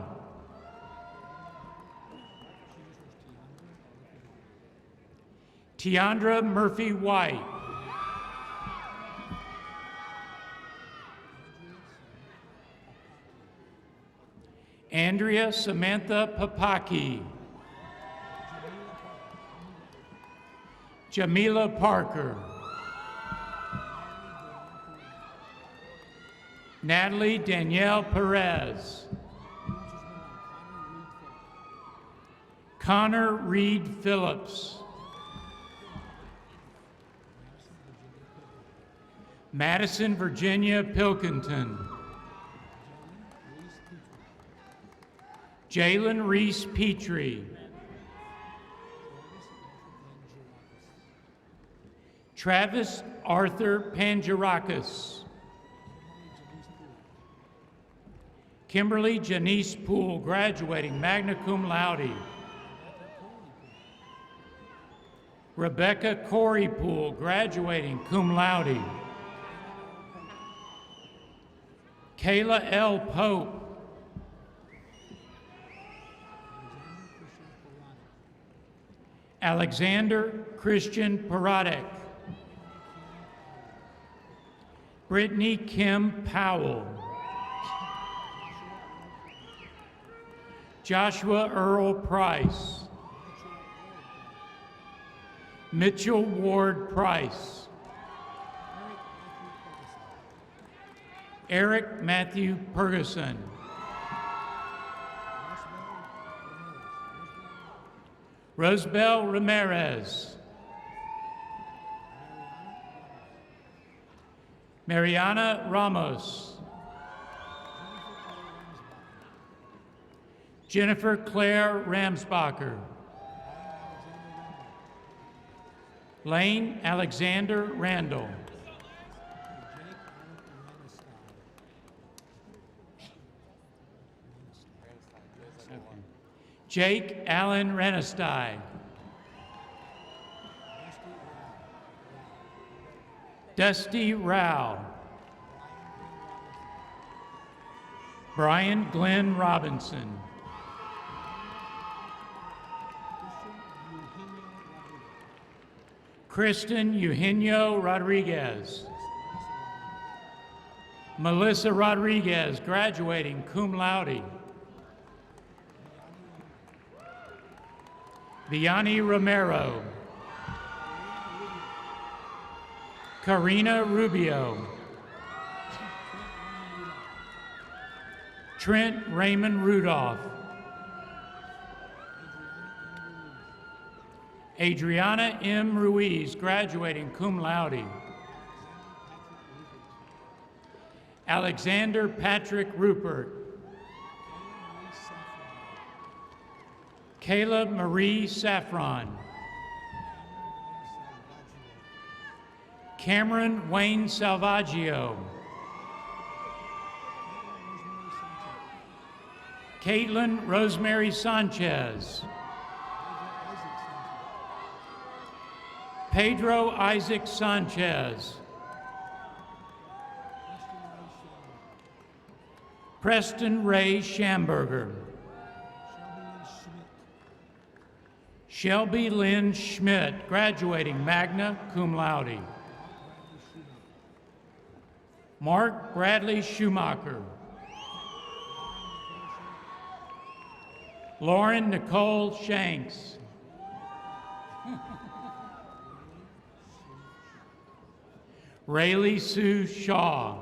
Speaker 7: Tiandra Murphy White. Andrea Samantha Papaki. Jamila Parker. Natalie Danielle Perez. Connor Reed Phillips. Madison Virginia Pilkington. Jalen Reese Petrie. Travis Arthur Pangerakis. Kimberly Janice Poole, graduating magna cum laude. Rebecca Corey Poole, graduating cum laude. Kayla L. Pope. Alexander Christian Paradek. Brittany Kim Powell. Joshua Earl Price. Mitchell Ward Price. Eric Matthew Ferguson. Rosebell Ramirez. Mariana Ramos. Jennifer Claire Ramsbacher. Lane Alexander Randall. Jake Allen Renestai. Dusty Rao. Brian Glenn Robinson. Kristen Eugenio Rodriguez. Melissa Rodriguez, graduating cum laude. Vianney Romero. Karina Rubio. Trent Raymond Rudolph. Adriana M. Ruiz, graduating cum laude. Alexander Patrick Rupert. Kayla Marie Saffron. Cameron Wayne Salvaggio. Caitlin Rosemary Sanchez. Pedro Isaac Sanchez. Preston Ray Schamberger. Shelby Lynn Schmidt, graduating magna cum laude. Mark Bradley Schumacher. Lauren Nicole Shanks. Rayleigh Sue Shaw.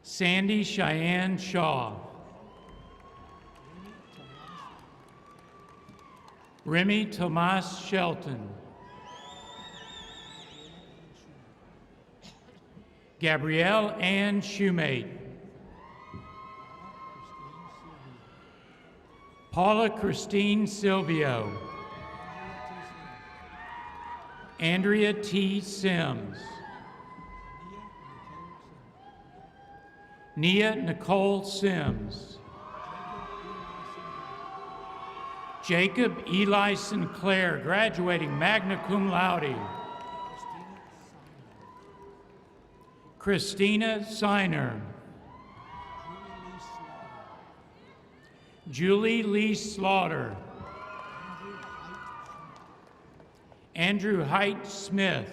Speaker 7: Sandy Cheyenne Shaw. Remy Tomas Shelton. Gabrielle Ann Shoemate. Paula Christine Silvio. Andrea T. Sims. Nia Nicole Sims. Jacob Eli Sinclair, graduating magna cum laude. Christina Siner. Julie Lee Slaughter. Andrew Height Smith.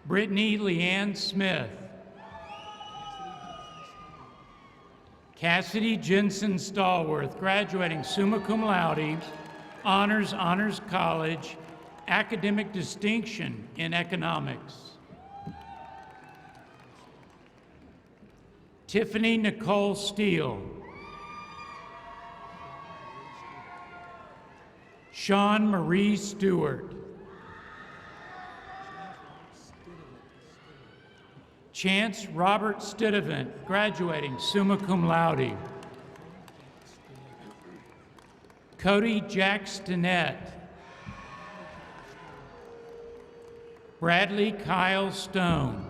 Speaker 7: Brittany Leanne Smith. Cassidy Jensen Stallworth, graduating summa cum laude, honors college, academic distinction in economics. Tiffany Nicole Steele. Sean Marie Stewart. Chance Robert Stidevant, graduating summa cum laude. Cody Jack Stinnett. Bradley Kyle Stone.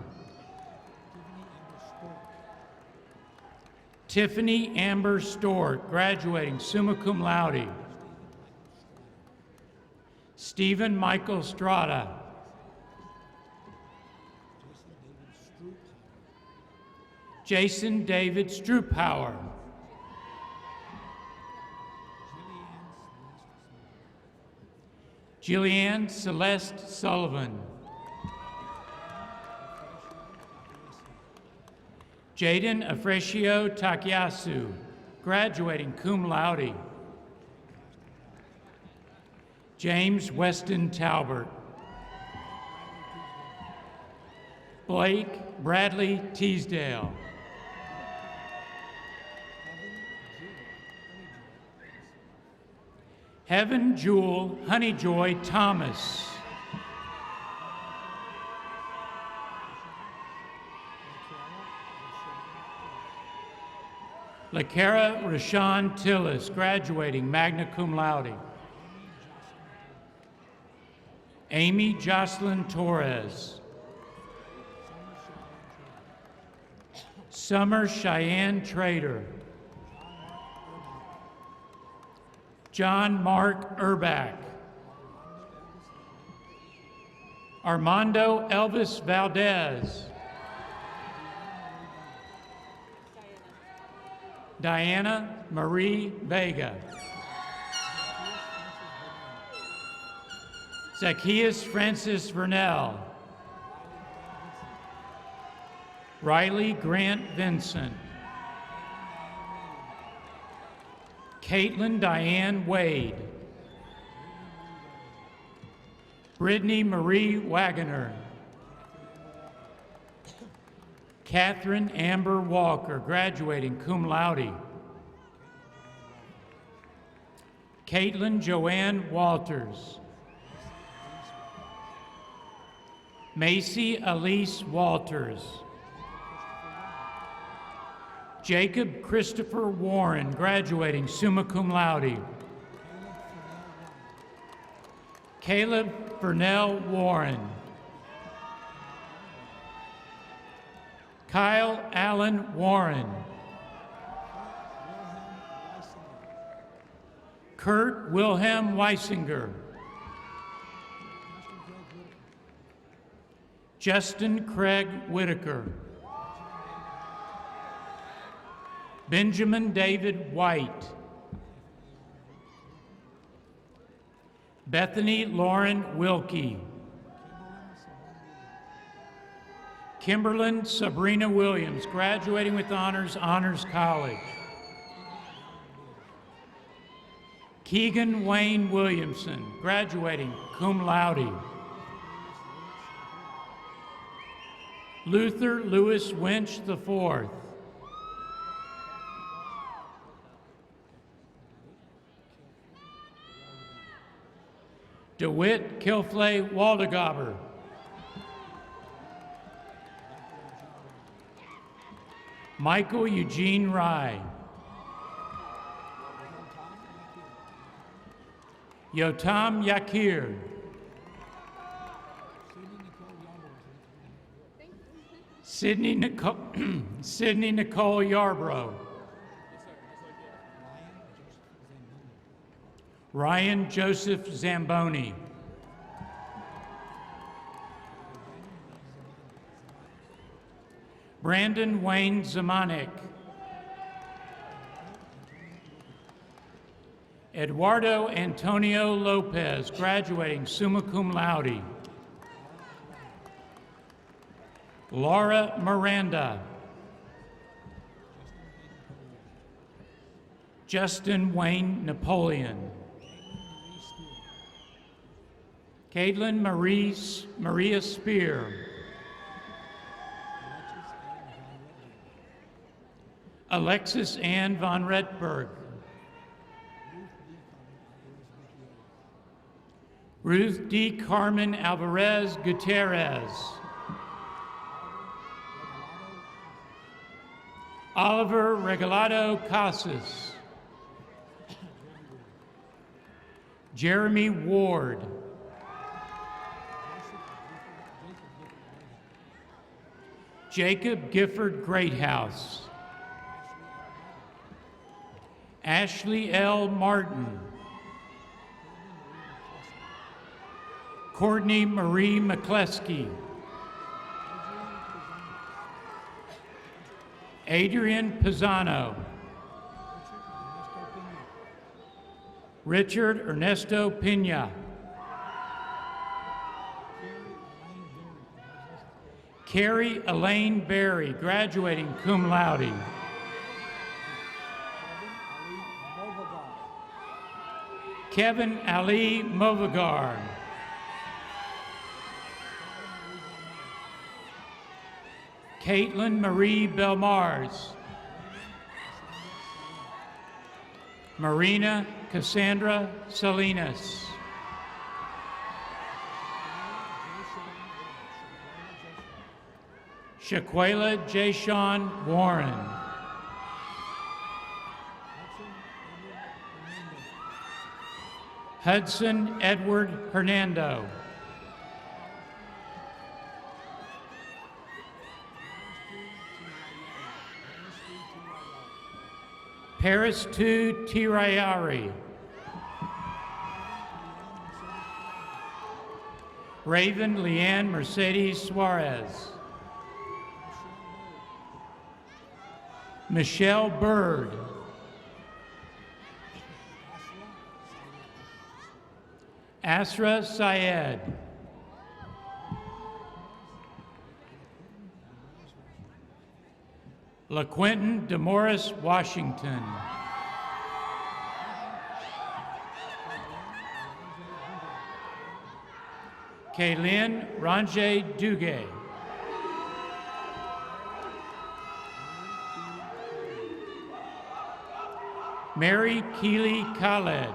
Speaker 7: Tiffany Amber Stort, graduating summa cum laude. Stephen Michael Strada. Jason David Stroopauer. Jillianne Celeste Sullivan. Jaden Afrescio Takayasu, graduating cum laude. James Weston Talbert. Blake Bradley Teasdale. Heaven Jewel Honeyjoy Thomas. LaCara Rashawn Tillis, graduating magna cum laude. Amy Jocelyn Torres. Summer Cheyenne Trader. John Mark Urbach. Armando Elvis Valdez. Diana Marie Vega. Zacchaeus Francis Vernell. Riley Grant Vincent. Caitlin Diane Wade. Brittany Marie Wagoner. Catherine Amber Walker, graduating cum laude. Caitlin Joanne Walters. Macy Elise Walters. Jacob Christopher Warren, graduating summa cum laude. Caleb Burnell Warren. Kyle Allen Warren. Kurt Wilhelm Weisinger. Justin Craig Whitaker. Benjamin David White. Bethany Lauren Wilkie. Kimberlyn Sabrina Williams, graduating with honors, Honors College. Keegan Wayne Williamson, graduating cum laude. Luther Lewis Winch IV. DeWitt Kilflay Waldegaber. Michael Eugene Rye. Yotam Yakir. Sydney Nicole, Sydney Nicole Yarbrough. Ryan Joseph Zamboni. Brandon Wayne Zamanek. Eduardo Antonio Lopez, graduating summa cum laude. Laura Miranda. Justin Wayne Napoleon. Caitlin Maria Spear. Alexis Ann von Retberg. Ruth D. Carmen Alvarez Gutierrez. Oliver Regalado Casas. Jeremy Ward. Jacob Gifford Greathouse. Ashley L. Martin. Courtney Marie McCleskey. Adrian Pisano. Richard Ernesto Pena. Carrie Elaine Berry, graduating cum laude. Kevin Ali Movagar. Caitlin Marie Belmars. Marina Cassandra Salinas. Shaquela Jashawn Warren. Hudson Edward Hernando. Paris Tu Tirayari. Raven Leanne Mercedes Suarez. Michelle Bird. Asra Syed. LaQuentin DeMorris Washington. Kaylin Ranjay Dugue. Mary Keely Khaled.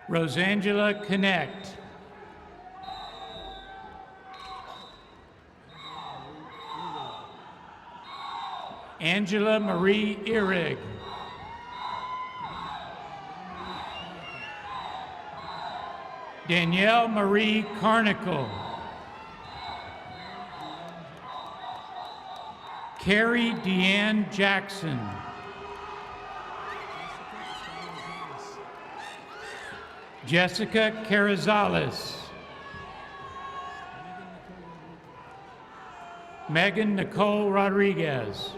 Speaker 7: Rosangela Connect. Angela Marie Ihrig. Danielle Marie Carnicle. Carrie Deanne Jackson. Jessica Carrizales. Megan Nicole Rodriguez.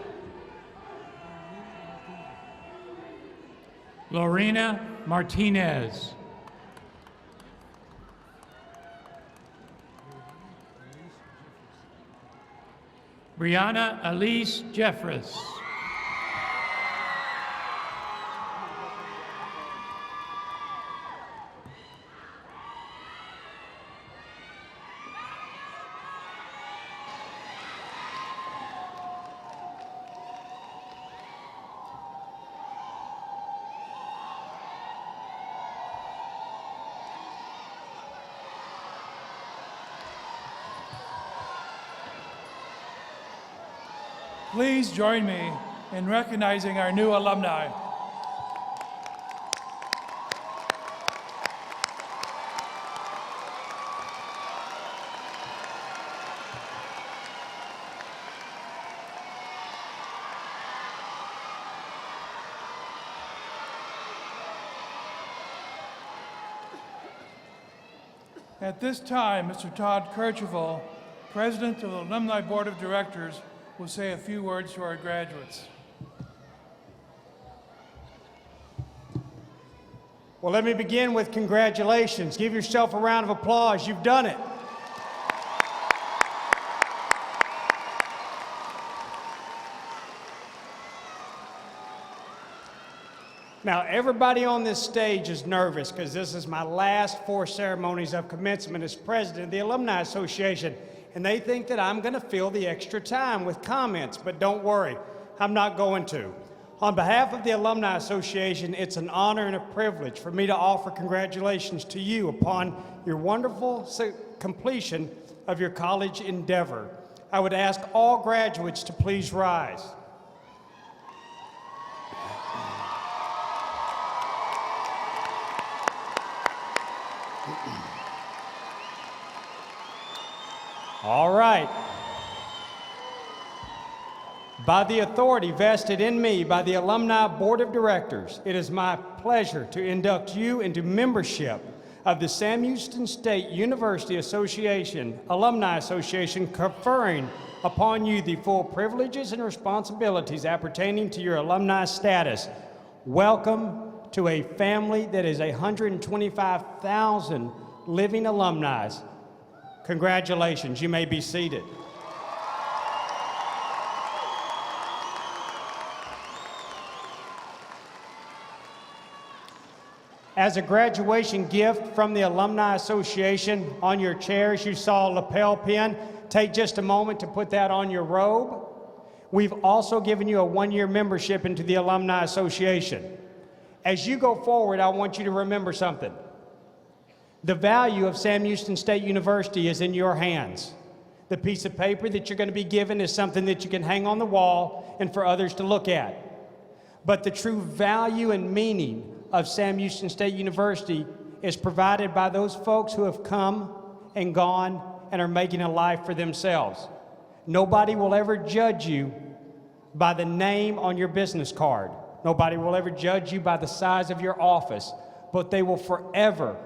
Speaker 7: Lorena Martinez. Brianna Elise Jeffress.
Speaker 1: Please join me in recognizing our new alumni. At this time, Mr. Todd Kercheval, President of the Alumni Board of Directors, will say a few words to our graduates.
Speaker 8: Well, let me begin with congratulations. Give yourself a round of applause. You've done it. Now, everybody on this stage is nervous because this is my last 4 ceremonies of commencement as president of the Alumni Association. And they think that I'm going to fill the extra time with comments, but don't worry, I'm not going to. On behalf of the Alumni Association, it's an honor and a privilege for me to offer congratulations to you upon your wonderful completion of your college endeavor. I would ask all graduates to please rise. All right. By the authority vested in me by the Alumni Board of Directors, it is my pleasure to induct you into membership of the Sam Houston State University Association, Alumni Association, conferring upon you the full privileges and responsibilities appertaining to your alumni status. Welcome to a family that is 125,000 living alumni. Congratulations, you may be seated. As a graduation gift from the Alumni Association, on your chairs you saw a lapel pin. Take just a moment to put that on your robe. We've also given you a 1-year membership into the Alumni Association. As you go forward, I want you to remember something. The value of Sam Houston State University is in your hands. The piece of paper that you're going to be given is something that you can hang on the wall and for others to look at. But the true value and meaning of Sam Houston State University is provided by those folks who have come and gone and are making a life for themselves. Nobody will ever judge you by the name on your business card. Nobody will ever judge you by the size of your office, but they will forever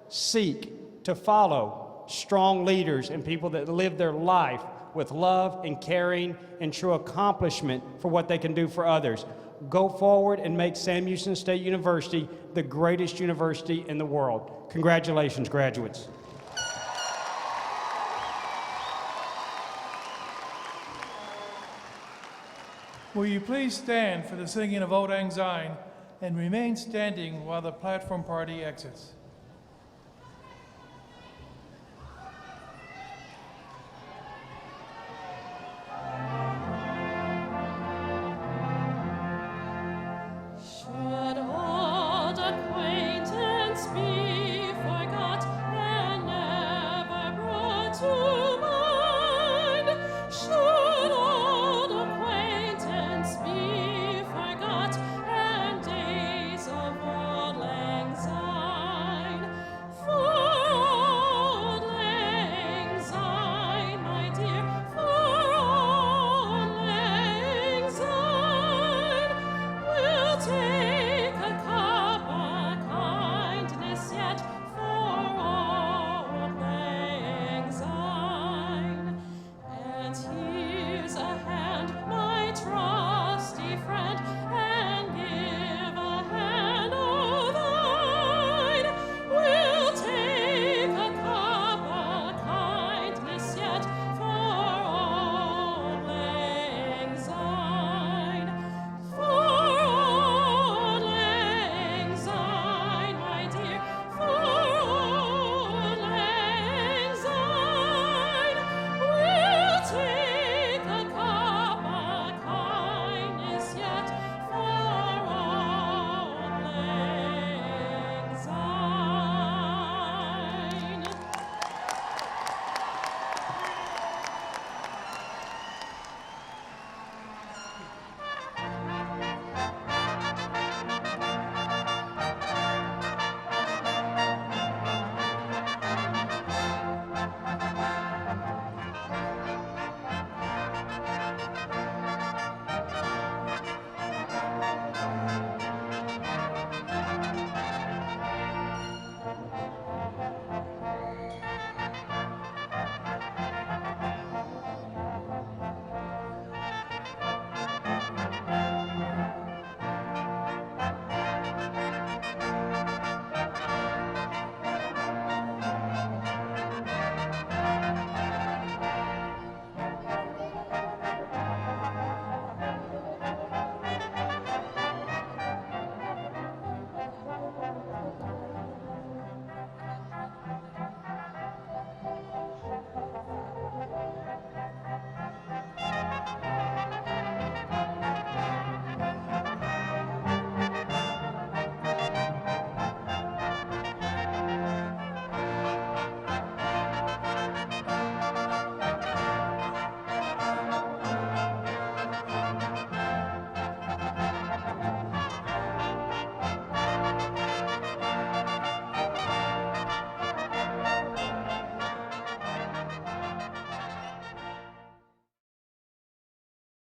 Speaker 8: seek to follow strong leaders and people that live their life with love and caring and true accomplishment for what they can do for others. Go forward and make Sam Houston State University the greatest university in the world. Congratulations, graduates.
Speaker 1: Will you please stand for the singing of Old Lang Syne and remain standing while the platform party exits?